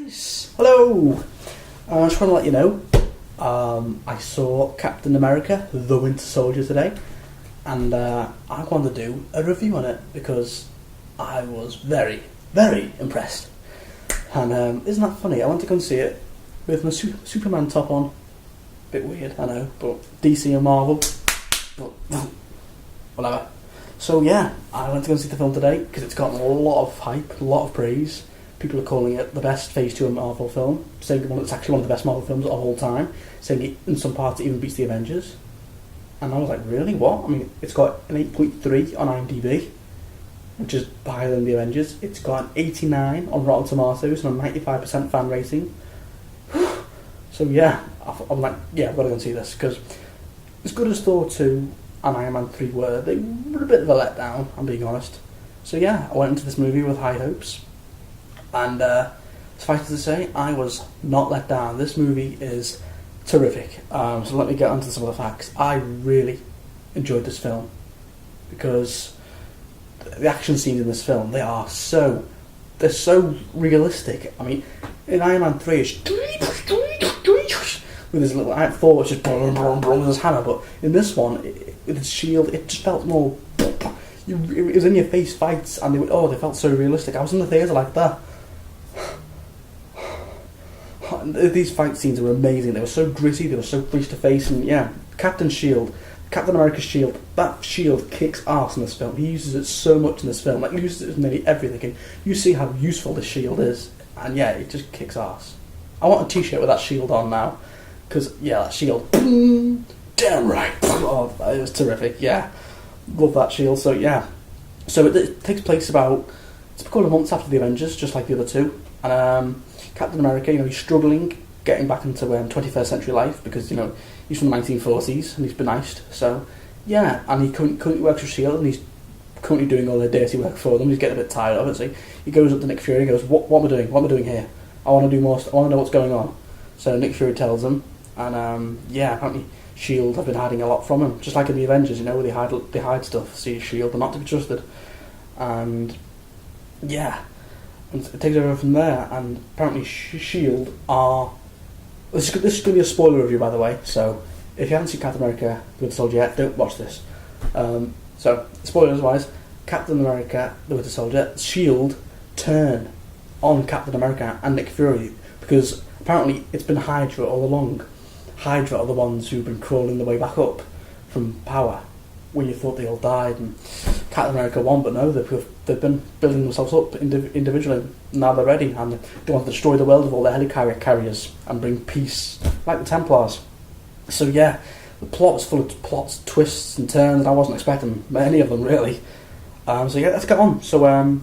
guys! Hello! I just want to let you know, I saw Captain America, the Winter Soldier today, and I wanted to do a review on it because I was very, very impressed. And isn't that funny? I went to go and see it with my Superman top on. Bit weird, I know, but DC and Marvel, but whatever. So yeah, I went to go and see the film today because it's gotten a lot of hype, a lot of praise. People are calling it the best Phase 2 Marvel film, saying it's actually one of the best Marvel films of all time, saying it, in some parts it even beats the Avengers. And I was like, really? What? I mean, it's got an 8.3 on IMDb, which is higher than the Avengers. It's got an 89 on Rotten Tomatoes and a 95% fan rating. So yeah, I'm like, yeah, I've got to go and see this, because as good as Thor 2 and Iron Man 3 were, they were a bit of a letdown, I'm being honest. So yeah, I went into this movie with high hopes. And suffice to say, I was not let down. This movie is terrific. So let me get onto some of the facts. I really enjoyed this film because the action scenes in this film, they're so realistic. I mean, in Iron Man 3, it's with his little Thor, it's just boom, boom, boom with his hammer. But in this one, with his shield, it just felt more. It was in your face fights, and they felt so realistic. I was in the theatre like that. These fight scenes were amazing. They were so gritty, they were so face to face, and yeah, Captain America's shield, that shield kicks ass in this film. He uses it so much in this film, like he uses it in nearly everything. And you see how useful this shield is, and yeah, it just kicks ass. I want a t-shirt with that shield on now, because yeah, that shield, damn right, oh, it was terrific. Yeah, love that shield. So yeah, so it takes place about a couple of months after the Avengers, just like the other two, and Captain America, he's struggling getting back into 21st century life because, he's from the 1940s and he's been iced. So, yeah, and he currently works for S.H.I.E.L.D. and he's currently doing all the dirty work for them. He's getting a bit tired of it. So he goes up to Nick Fury and goes, what am I doing? What am I doing here? I want to do more. I want to know what's going on. So Nick Fury tells him, and yeah, apparently S.H.I.E.L.D. have been hiding a lot from him, just like in the Avengers, where they hide stuff. See, S.H.I.E.L.D. are not to be trusted. And, yeah. And it takes over from there, and apparently S.H.I.E.L.D. are... This is going to be a spoiler review, by the way, so if you haven't seen Captain America the Winter Soldier yet, don't watch this. So, spoilers-wise, Captain America the Winter Soldier, S.H.I.E.L.D. turn on Captain America and Nick Fury, because apparently it's been Hydra all along. Hydra are the ones who've been crawling their way back up from power, when you thought they all died, and Captain America won, but no, they've been building themselves up individually. Now they're ready, and they want to destroy the world with all their helicarrier carriers and bring peace, like the Templars. So yeah, the plot was full of plots, twists and turns, and I wasn't expecting any of them really. So yeah, let's get on. So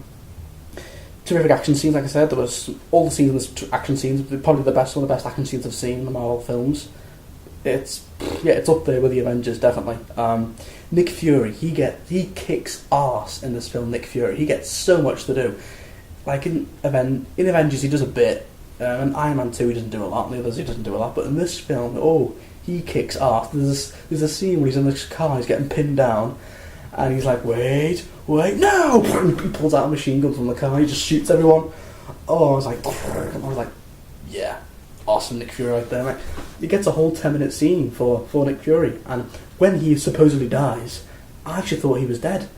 terrific action scenes, like I said. There was all the scenes in this action scenes, probably one of the best action scenes I've seen in the Marvel films. It's up there with the Avengers, definitely. Nick Fury, he kicks arse in this film. Nick Fury, he gets so much to do. Like in Avengers, he does a bit. In Iron Man 2, he doesn't do a lot. In the others, he doesn't do a lot. But in this film, he kicks arse. There's a scene where he's in this car, he's getting pinned down, and he's like, wait, no! He pulls out a machine gun from the car, he just shoots everyone. I was like, yeah. Awesome Nick Fury right there, mate. He gets a whole 10-minute scene for Nick Fury, and when he supposedly dies, I actually thought he was dead,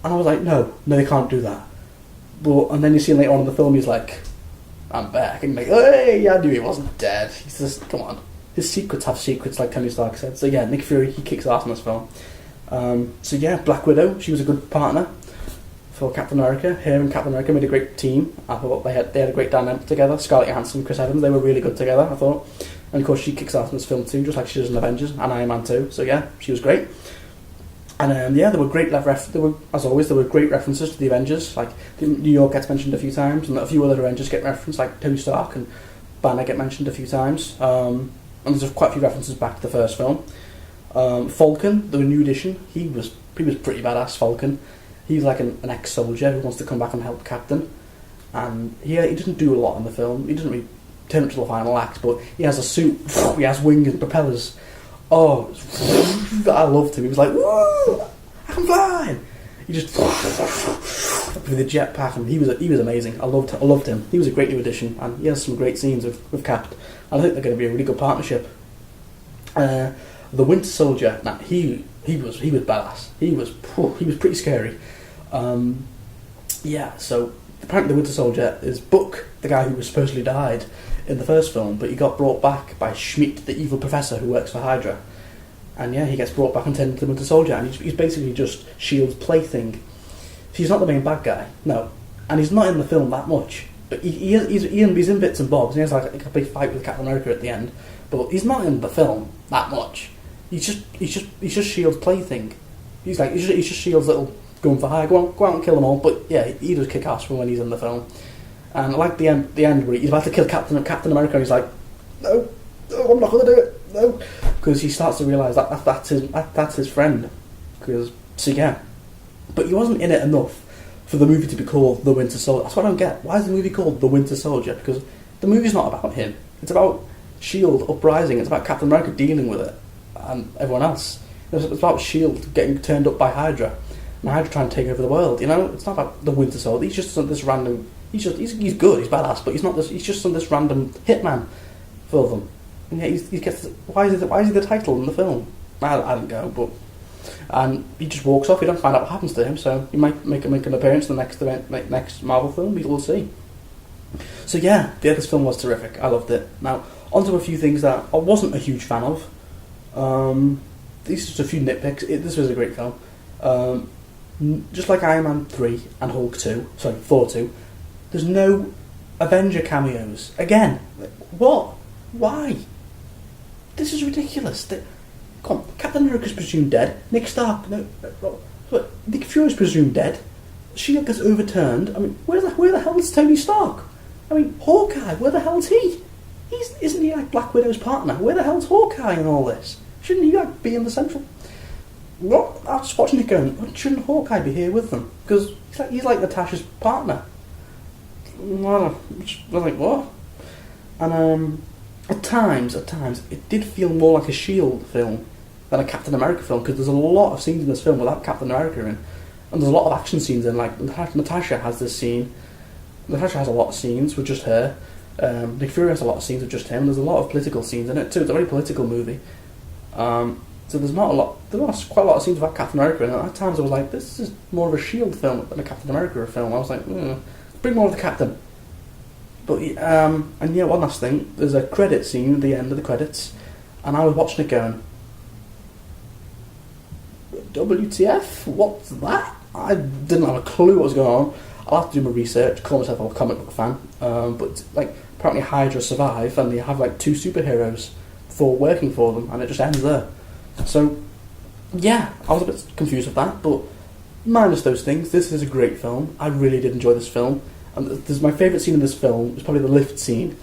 and I was like, no, they can't do that. And then you see later on in the film, he's like, I'm back, and like, hey, I knew he wasn't dead. He's just, come on. His secrets have secrets, like Tony Stark said. So yeah, Nick Fury, he kicks ass in this film. So yeah, Black Widow, she was a good partner for Captain America. Her and Captain America made a great team. I thought they had a great dynamic together. Scarlett Johansson, Chris Evans, they were really good together, I thought. And of course she kicks ass in this film too, just like she does in Avengers and Iron Man 2. So yeah, she was great. And yeah, there were great as always, there were great references to the Avengers. Like New York gets mentioned a few times, and a few other Avengers get referenced, like Tony Stark and Banner get mentioned a few times. And there's quite a few references back to the first film. Falcon, the new addition, he was pretty badass. Falcon. He's like an ex-soldier who wants to come back and help Captain. And he doesn't do a lot in the film. He doesn't really turn up to the final act, but he has a suit, he has wings and propellers. I loved him. He was like, whoa, I can fly! He just with the jetpack, and he was amazing. I loved him. He was a great new addition, and he has some great scenes with Cap. I think they're going to be a really good partnership. The Winter Soldier, he was badass. He was pretty scary. So apparently the Winter Soldier is Buck, the guy who was supposedly died in the first film, but he got brought back by Schmidt, the evil professor who works for Hydra. And he gets brought back and turned into the Winter Soldier, and he's basically just S.H.I.E.L.D.'s plaything. He's not the main bad guy, no. And he's not in the film that much. But he's in bits and bobs, and he has like a big fight with Captain America at the end. But he's not in the film that much. He's just S.H.I.E.L.D.'s plaything. He's just S.H.I.E.L.D.'s little going for hire, go out and kill them all. But yeah, he does kick ass when he's in the film. And I like the end where he's about to kill Captain America, and he's like, no, I'm not going to do it, no, because he starts to realise that's his friend. But he wasn't in it enough for the movie to be called The Winter Soldier. That's what I don't get. Why is the movie called The Winter Soldier? Because the movie's not about him. It's about S.H.I.E.L.D. uprising. It's about Captain America dealing with it and everyone else. It's about S.H.I.E.L.D. getting turned up by Hydra, and Hydra trying to take over the world. It's not about the Winter Soldier. He's just this random. He's good. He's badass, but he's not this. He's just this random hitman for them. And yet he gets. Why is he the title in the film? I don't go, but. And he just walks off. You don't find out what happens to him, so he might make an appearance in the next Marvel film. We'll see. So this film was terrific. I loved it. Now onto a few things that I wasn't a huge fan of. These are just a few nitpicks. This was a great film. Just like Iron Man 3 and Thor 2, there's no Avenger cameos. Again, what? Why? This is ridiculous. Come on, Captain America's presumed dead. Nick Stark, Nick Fury's presumed dead. S.H.I.E.L.D. gets overturned. I mean, where the hell is Tony Stark? I mean, Hawkeye, where the hell's he? Isn't he like Black Widow's partner? Where the hell's Hawkeye in all this? Shouldn't he be in the central? What? I was watching it going, shouldn't Hawkeye be here with them? Because he's like Natasha's partner. I was like, what? And at times, it did feel more like a S.H.I.E.L.D. film than a Captain America film, because there's a lot of scenes in this film without Captain America in, and there's a lot of action scenes in. Like Natasha has this scene. Natasha has a lot of scenes with just her. Nick Fury has a lot of scenes with just him. There's a lot of political scenes in it too. It's a very political movie. So there's quite a lot of scenes without Captain America in it. At times I was like, this is more of a S.H.I.E.L.D. film than a Captain America film. I was like, bring more of the Captain. But one last thing. There's a credit scene at the end of the credits, and I was watching it going, WTF? What's that? I didn't have a clue what was going on. I'll have to do my research, call myself a comic book fan, but apparently Hydra survive, and they have 2 superheroes for working for them, and it just ends there. So I was a bit confused with that, but minus those things, this is a great film. I really did enjoy this film, and my favourite scene in this film is probably the lift scene,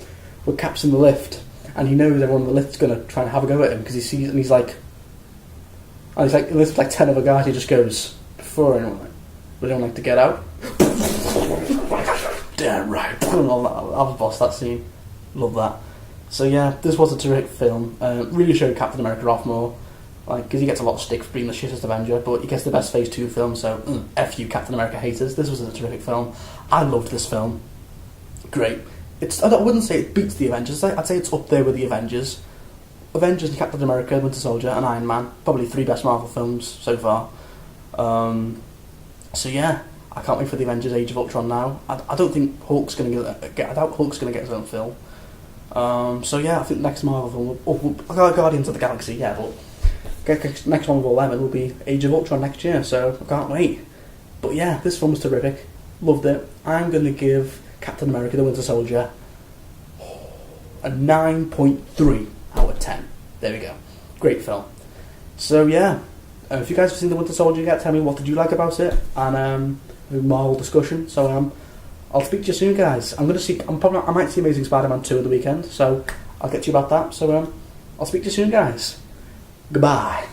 where Cap's in the lift, and he knows everyone in the lift's going to try and have a go at him, because he sees, and he's like, he lifts 10 other guys, he just goes, before anyone, would anyone like to get out? Damn right. I was boss that scene. Love that. So this was a terrific film. Really showed Captain America off more. Because he gets a lot of stick for being the shittest Avenger, but he gets the best Phase 2 film, so F you Captain America haters. This was a terrific film. I loved this film. Great. I wouldn't say it beats the Avengers. I'd say it's up there with the Avengers. Avengers and Captain America, Winter Soldier and Iron Man. Probably 3 best Marvel films so far. I can't wait for the Avengers Age of Ultron now. I don't think Hulk's going to get. I doubt Hulk's going to get his own film. I think next Marvel film, Guardians of the Galaxy. But next one with all them, it will be Age of Ultron next year. So I can't wait. But this film was terrific. Loved it. I'm going to give Captain America: The Winter Soldier a 9.3 out of 10. There we go. Great film. So if you guys have seen The Winter Soldier yet, tell me what did you like about it, and Marvel discussion. So I'll speak to you soon, guys. I might see Amazing Spider-Man 2 at the weekend, so I'll get to you about that. So I'll speak to you soon, guys. Goodbye.